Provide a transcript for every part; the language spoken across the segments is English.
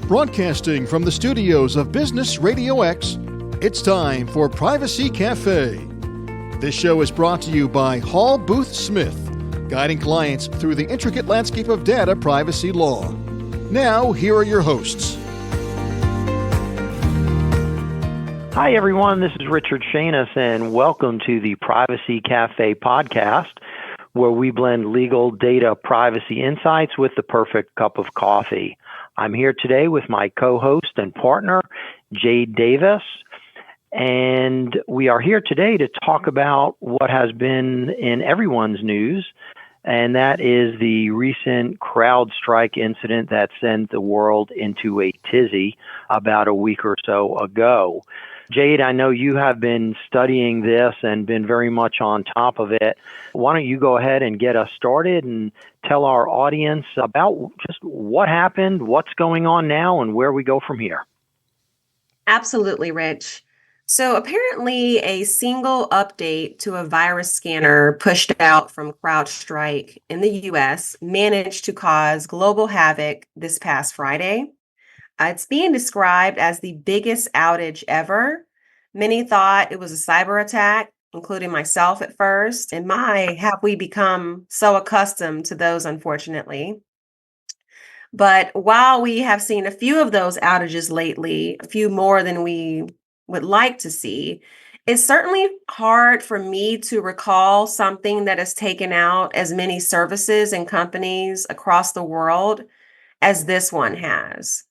Broadcasting from the studios of Business RadioX, it's time for Privacy Cafe. This show is brought to you by Hall Booth Smith, guiding clients through the intricate landscape of data privacy law. Now, here are your hosts. Hi, everyone. This is Richard Sheinis, and welcome to the Privacy Cafe podcast, where we blend legal data privacy insights with the perfect cup of coffee. I'm here today with my co-host and partner, Jade Davis, and we are here today to talk about what has been in everyone's news, and that is the recent CrowdStrike incident that sent the world into a tizzy about a week or so ago. Jade, I know you have been studying this and been very much on top of it. Why don't you go ahead and get us started and tell our audience about just what happened, what's going on now, and where we go from here? Absolutely, Rich. So apparently a single update to a virus scanner pushed out from CrowdStrike in the US managed to cause global havoc this past Friday. It's being described as the biggest outage ever. Many thought it was a cyber attack, including myself at first. And have we become so accustomed to those, unfortunately. But while we have seen a few of those outages lately, a few more than we would like to see, it's certainly hard for me to recall something that has taken out as many services and companies across the world as this one has.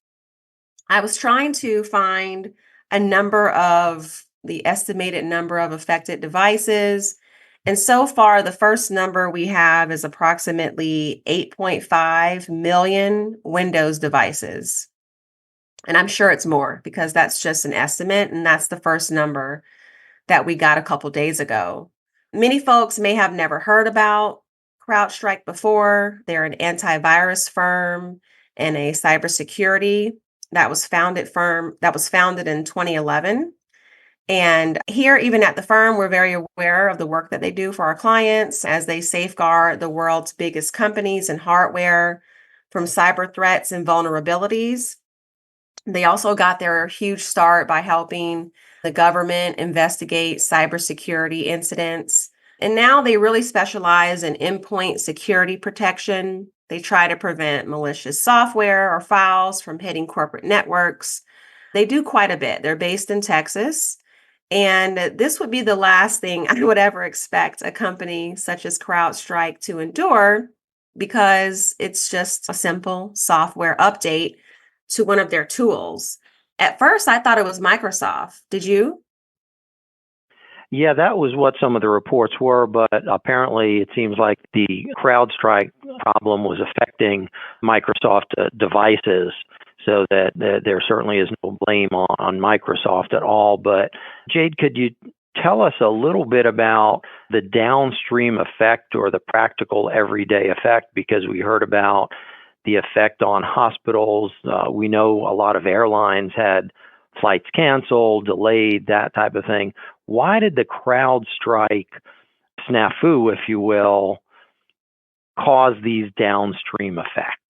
I was trying to find the estimated number of affected devices. And so far, the first number we have is approximately 8.5 million Windows devices. And I'm sure it's more because that's just an estimate. And that's the first number that we got a couple days ago. Many folks may have never heard about CrowdStrike before. They're an antivirus firm and a cybersecurity that was founded in 2011. And here, even at the firm, we're very aware of the work that they do for our clients as they safeguard the world's biggest companies and hardware from cyber threats and vulnerabilities. They also got their huge start by helping the government investigate cybersecurity incidents. And now they really specialize in endpoint security protection. They try to prevent malicious software or files from hitting corporate networks. They do quite a bit. They're based in Texas. And this would be the last thing I would ever expect a company such as CrowdStrike to endure, because it's just a simple software update to one of their tools. At first, I thought it was Microsoft. Did you? Yeah, that was what some of the reports were, but apparently it seems like the CrowdStrike problem was affecting Microsoft devices, so that there certainly is no blame on Microsoft at all. But Jade, could you tell us a little bit about the downstream effect or the practical everyday effect? Because we heard about the effect on hospitals. We know a lot of airlines had flights canceled, delayed, that type of thing. Why did the CrowdStrike snafu, if you will, cause these downstream effects?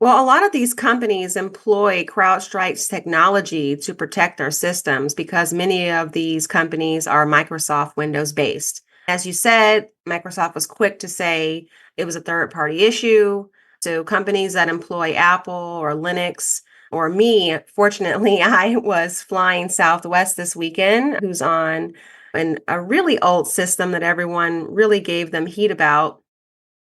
Well, a lot of these companies employ CrowdStrike's technology to protect their systems because many of these companies are Microsoft Windows based. As you said, Microsoft was quick to say it was a third-party issue. So companies that employ Apple or Linux, or me, fortunately, I was flying Southwest this weekend, who's on a really old system that everyone really gave them heat about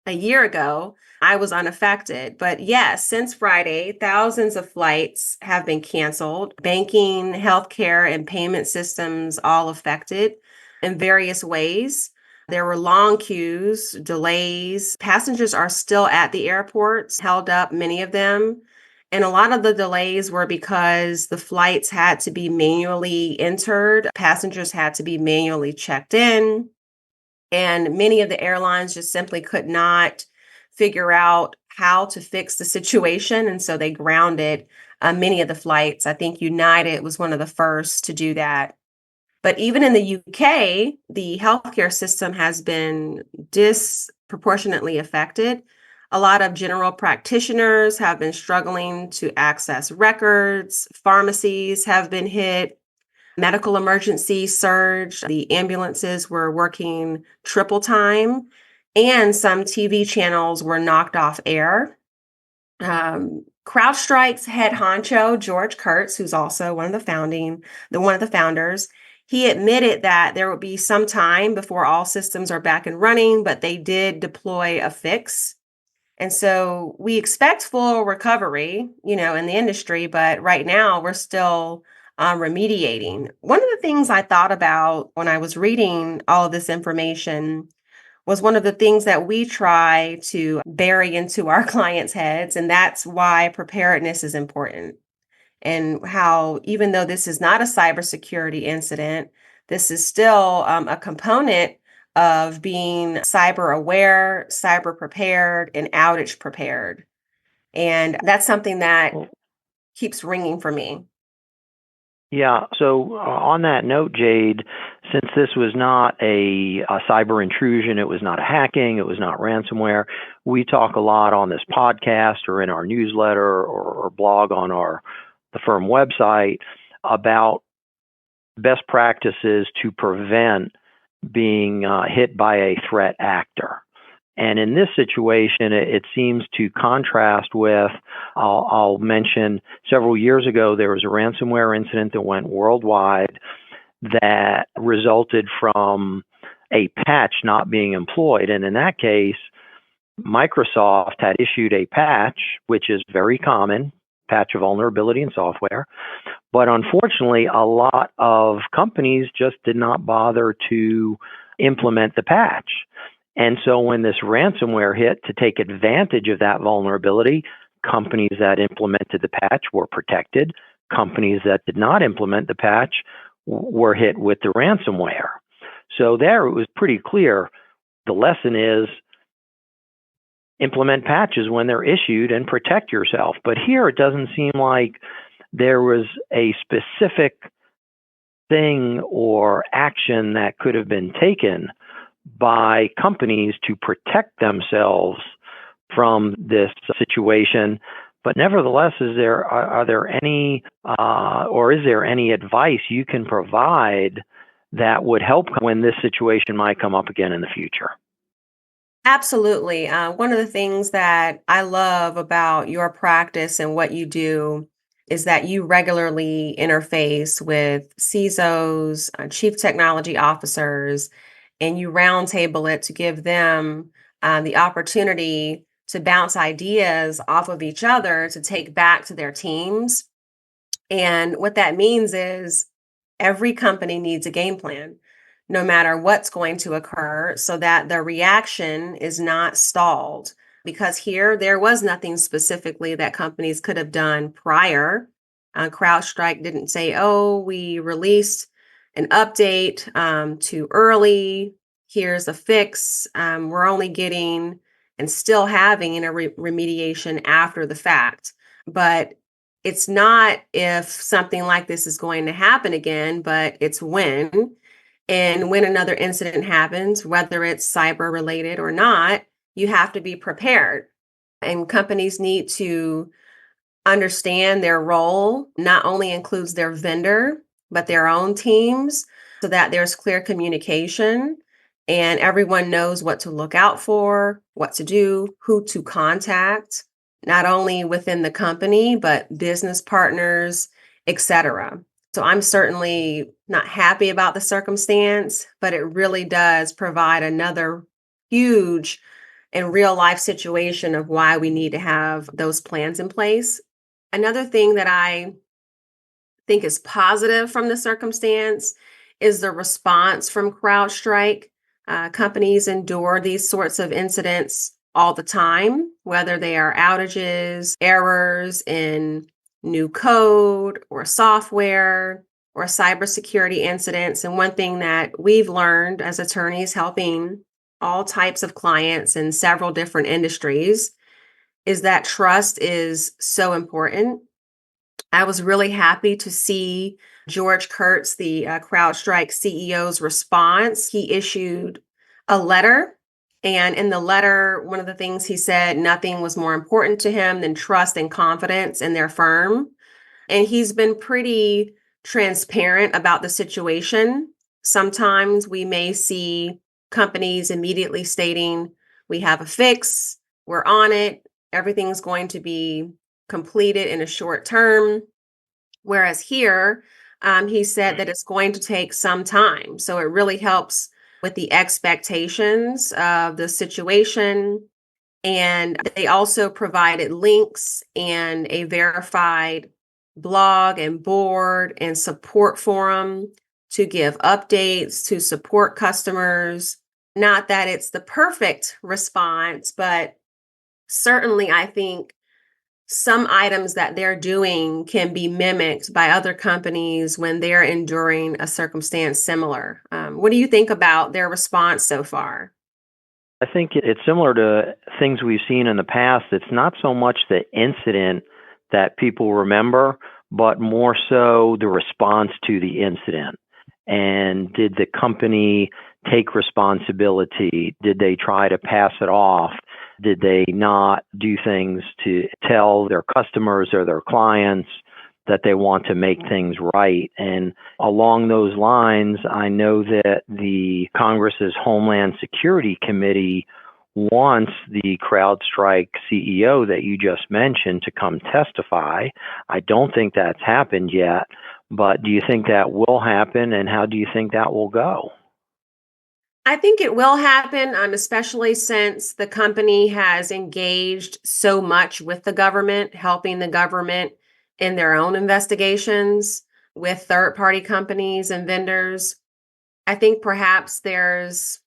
a year ago. I was unaffected. But yes, since Friday, thousands of flights have been canceled. Banking, healthcare, and payment systems all affected in various ways. There were long queues, delays. Passengers are still at the airports, held up, many of them. And a lot of the delays were because the flights had to be manually entered. Passengers had to be manually checked in. And many of the airlines just simply could not figure out how to fix the situation. And so they grounded many of the flights. I think United was one of the first to do that. But even in the UK, the healthcare system has been disproportionately affected. A lot of general practitioners have been struggling to access records. Pharmacies have been hit. Medical emergencies surged. The ambulances were working triple time, and some TV channels were knocked off air. CrowdStrike's head honcho, George Kurtz, who's also one of the founders, he admitted that there would be some time before all systems are back and running, but they did deploy a fix. And so we expect full recovery, in the industry, but right now we're still remediating. One of the things I thought about when I was reading all of this information was one of the things that we try to bury into our clients' heads, and that's why preparedness is important. And how, even though this is not a cybersecurity incident, this is still a component of being cyber aware, cyber prepared, and outage prepared. And that's something that keeps ringing for me. Yeah. So on that note, Jade, since this was not a cyber intrusion, it was not a hacking, it was not ransomware, we talk a lot on this podcast or in our newsletter or blog on the firm website about best practices to prevent being hit by a threat actor. And in this situation, it seems to contrast with, I'll mention several years ago, there was a ransomware incident that went worldwide that resulted from a patch not being employed. And in that case, Microsoft had issued a patch, which is very common, patch a vulnerability in software. But unfortunately, a lot of companies just did not bother to implement the patch. And so when this ransomware hit, to take advantage of that vulnerability, companies that implemented the patch were protected. Companies that did not implement the patch were hit with the ransomware. So there it was pretty clear. The lesson is implement patches when they're issued and protect yourself. But here it doesn't seem like there was a specific thing or action that could have been taken by companies to protect themselves from this situation. But nevertheless, is there any advice you can provide that would help when this situation might come up again in the future? Absolutely. One of the things that I love about your practice and what you do is that you regularly interface with CISOs, chief technology officers, and you roundtable it to give them the opportunity to bounce ideas off of each other to take back to their teams. And what that means is every company needs a game plan, no matter what's going to occur, so that the reaction is not stalled. Because here, there was nothing specifically that companies could have done prior. CrowdStrike didn't say, oh, we released an update too early. Here's a fix. We're only getting and still having a remediation after the fact. But it's not if something like this is going to happen again, but it's when. And when another incident happens, whether it's cyber related or not, you have to be prepared. And companies need to understand their role not only includes their vendor, but their own teams, so that there's clear communication and everyone knows what to look out for, what to do, who to contact, not only within the company, but business partners, etc. So I'm certainly not happy about the circumstance, but it really does provide another huge and real life situation of why we need to have those plans in place. Another thing that I think is positive from the circumstance is the response from CrowdStrike. Companies endure these sorts of incidents all the time, whether they are outages, errors in new code or software, or cybersecurity incidents. And one thing that we've learned as attorneys helping all types of clients in several different industries is that trust is so important. I was really happy to see George Kurtz, the CrowdStrike CEO's response. He issued a letter And in the letter, one of the things he said, nothing was more important to him than trust and confidence in their firm. And he's been pretty transparent about the situation. Sometimes we may see companies immediately stating, we have a fix, we're on it, everything's going to be completed in a short term. Whereas here, he said that it's going to take some time. So it really helps with the expectations of the situation. And they also provided links and a verified blog and board and support forum to give updates to support customers. Not that it's the perfect response, but certainly I think some items that they're doing can be mimicked by other companies when they're enduring a circumstance similar. What do you think about their response so far? I think it's similar to things we've seen in the past. It's not so much the incident that people remember, but more so the response to the incident. And did the company take responsibility? Did they try to pass it off? Did they not do things to tell their customers or their clients that they want to make things right? And along those lines, I know that the Congress's Homeland Security Committee wants the CrowdStrike CEO that you just mentioned to come testify. I don't think that's happened yet, but do you think that will happen, and how do you think that will go? I think it will happen, especially since the company has engaged so much with the government, helping the government in their own investigations with third-party companies and vendors. I think perhaps there's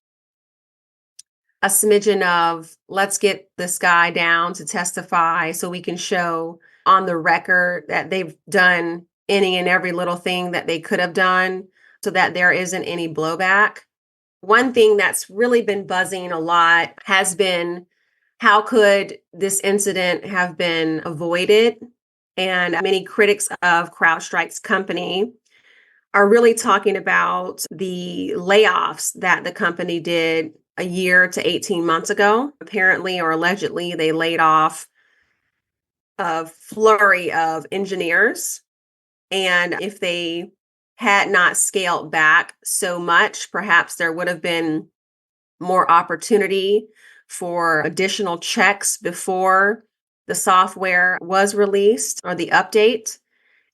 a smidgen of let's get this guy down to testify so we can show on the record that they've done any and every little thing that they could have done so that there isn't any blowback. One thing that's really been buzzing a lot has been how could this incident have been avoided? And many critics of CrowdStrike's company are really talking about the layoffs that the company did a year to 18 months ago. Apparently or allegedly, they laid off a flurry of engineers. And if they had not scaled back so much, perhaps there would have been more opportunity for additional checks before the software was released or the update.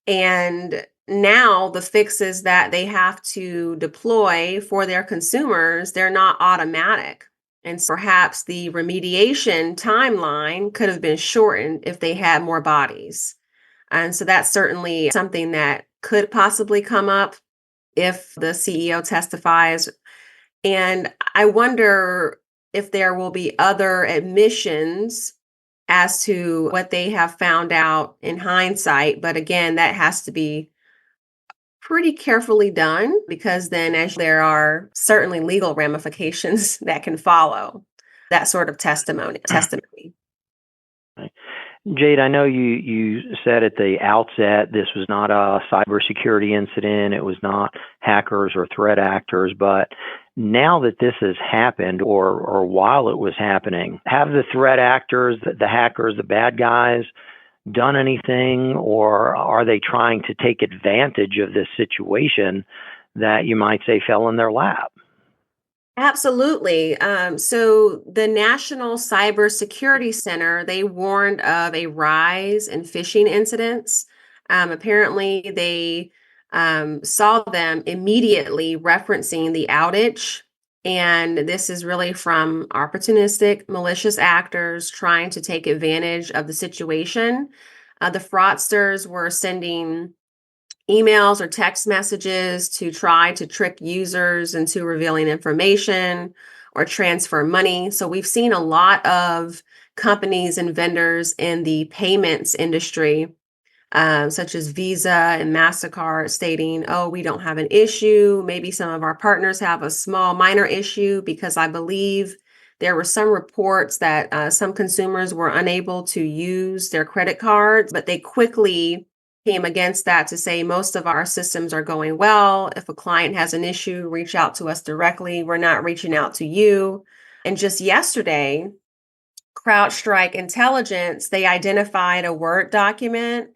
And now the fixes that they have to deploy for their consumers, they're not automatic. And so perhaps the remediation timeline could have been shortened if they had more bodies. And so that's certainly something that could possibly come up if the CEO testifies. And I wonder if there will be other admissions as to what they have found out in hindsight. But again, that has to be pretty carefully done because then as there are certainly legal ramifications that can follow that sort of testimony. Jade, I know you said at the outset this was not a cybersecurity incident. It was not hackers or threat actors. But now that this has happened, or while it was happening, have the threat actors, the hackers, the bad guys, done anything, or are they trying to take advantage of this situation that you might say fell in their lap? Absolutely. So the National Cybersecurity Center, they warned of a rise in phishing incidents. Apparently, they saw them immediately referencing the outage. And this is really from opportunistic, malicious actors trying to take advantage of the situation. The fraudsters were sending emails or text messages to try to trick users into revealing information or transfer money. So we've seen a lot of companies and vendors in the payments industry, such as Visa and MasterCard, stating, oh, we don't have an issue. Maybe some of our partners have a small minor issue, because I believe there were some reports that some consumers were unable to use their credit cards, but they quickly came against that to say most of our systems are going well. If a client has an issue, reach out to us directly. We're not reaching out to you. And just yesterday, CrowdStrike Intelligence, they identified a Word document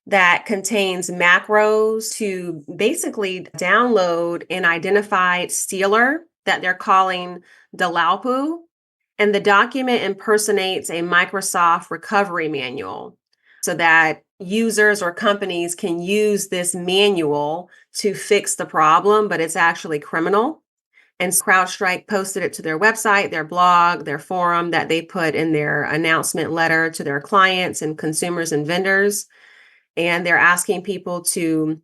that contains macros to basically download an identified stealer that they're calling Dalapu. And the document impersonates a Microsoft recovery manual so that users or companies can use this manual to fix the problem, but it's actually criminal. And CrowdStrike posted it to their website, their blog, their forum that they put in their announcement letter to their clients and consumers and vendors. And they're asking people to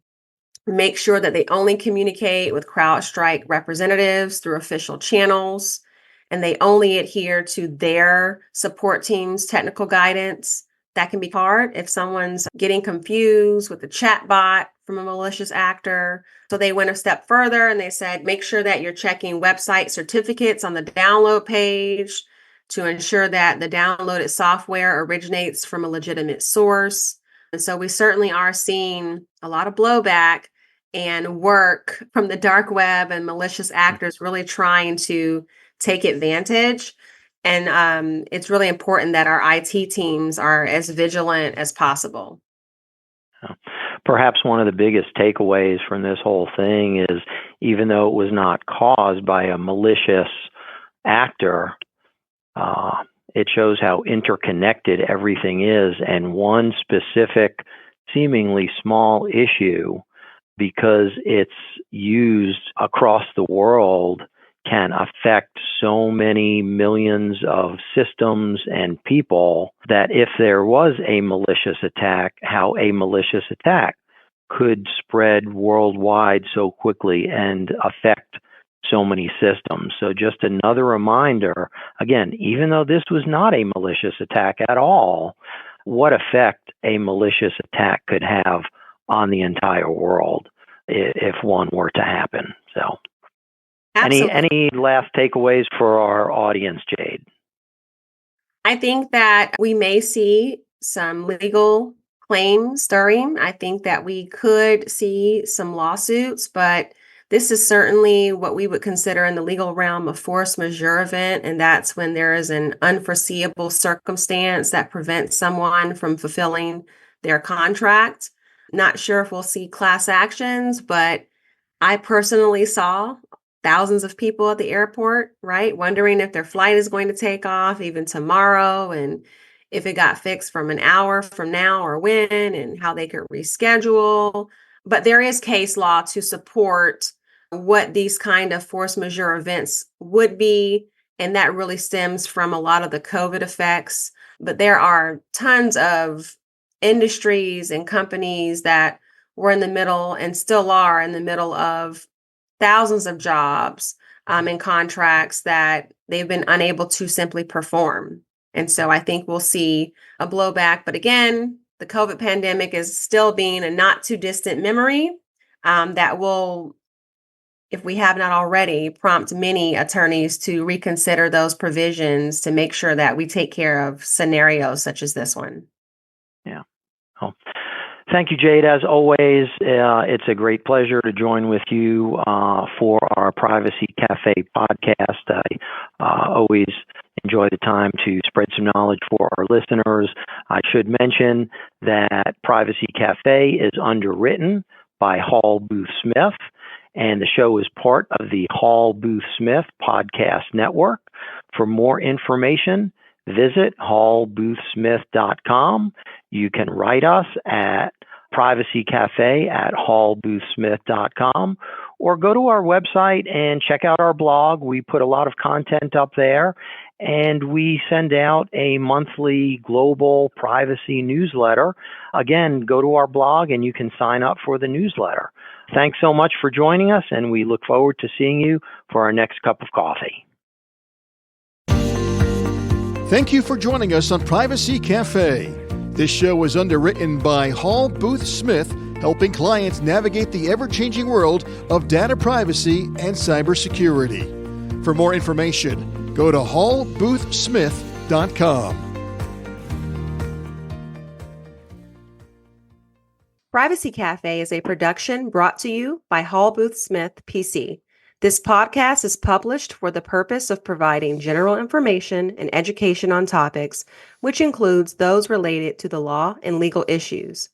make sure that they only communicate with CrowdStrike representatives through official channels, and they only adhere to their support team's technical guidance. That can be hard if someone's getting confused with the chat bot from a malicious actor. So they went a step further and they said, make sure that you're checking website certificates on the download page to ensure that the downloaded software originates from a legitimate source. And so we certainly are seeing a lot of blowback and work from the dark web and malicious actors really trying to take advantage. And it's really important that our IT teams are as vigilant as possible. Perhaps one of the biggest takeaways from this whole thing is, even though it was not caused by a malicious actor, it shows how interconnected everything is, and one specific, seemingly small issue, because it's used across the world, can affect so many millions of systems and people, that if there was a malicious attack, how a malicious attack could spread worldwide so quickly and affect so many systems. So just another reminder, again, even though this was not a malicious attack at all, what effect a malicious attack could have on the entire world if one were to happen. So any last takeaways for our audience, Jade? I think that we may see some legal claims stirring. I think that we could see some lawsuits, but this is certainly what we would consider in the legal realm a force majeure event, and that's when there is an unforeseeable circumstance that prevents someone from fulfilling their contract. Not sure if we'll see class actions, but I personally saw thousands of people at the airport, right, wondering if their flight is going to take off even tomorrow, and if it got fixed from an hour from now or when, and how they could reschedule. But there is case law to support what these kind of force majeure events would be, and that really stems from a lot of the COVID effects. But there are tons of industries and companies that were in the middle and still are in the middle of thousands of jobs and contracts that they've been unable to simply perform. And so I think we'll see a blowback. But again, the COVID pandemic is still being a not too distant memory that will, if we have not already, prompt many attorneys to reconsider those provisions to make sure that we take care of scenarios such as this one. Yeah. Oh. Thank you, Jade. As always, it's a great pleasure to join with you for our Privacy Cafe podcast. I always enjoy the time to spread some knowledge for our listeners. I should mention that Privacy Cafe is underwritten by Hall Booth Smith, and the show is part of the Hall Booth Smith Podcast Network. For more information, visit hallboothsmith.com. You can write us at privacycafe@hallboothsmith.com, or go to our website and check out our blog. We put a lot of content up there, and we send out a monthly global privacy newsletter. Again, go to our blog and you can sign up for the newsletter. Thanks so much for joining us, and we look forward to seeing you for our next cup of coffee. Thank you for joining us on Privacy Cafe. This show is underwritten by Hall Booth Smith, helping clients navigate the ever-changing world of data privacy and cybersecurity. For more information, go to hallboothsmith.com. Privacy Cafe is a production brought to you by Hall Booth Smith PC. This podcast is published for the purpose of providing general information and education on topics, which includes those related to the law and legal issues.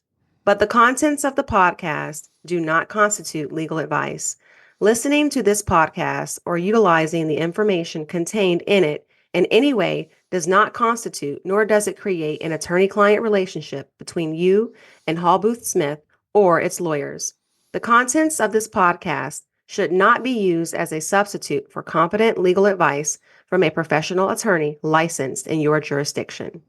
But the contents of the podcast do not constitute legal advice. Listening to this podcast or utilizing the information contained in it in any way does not constitute, nor does it create an attorney-client relationship between you and Hall Booth Smith or its lawyers. The contents of this podcast should not be used as a substitute for competent legal advice from a professional attorney licensed in your jurisdiction.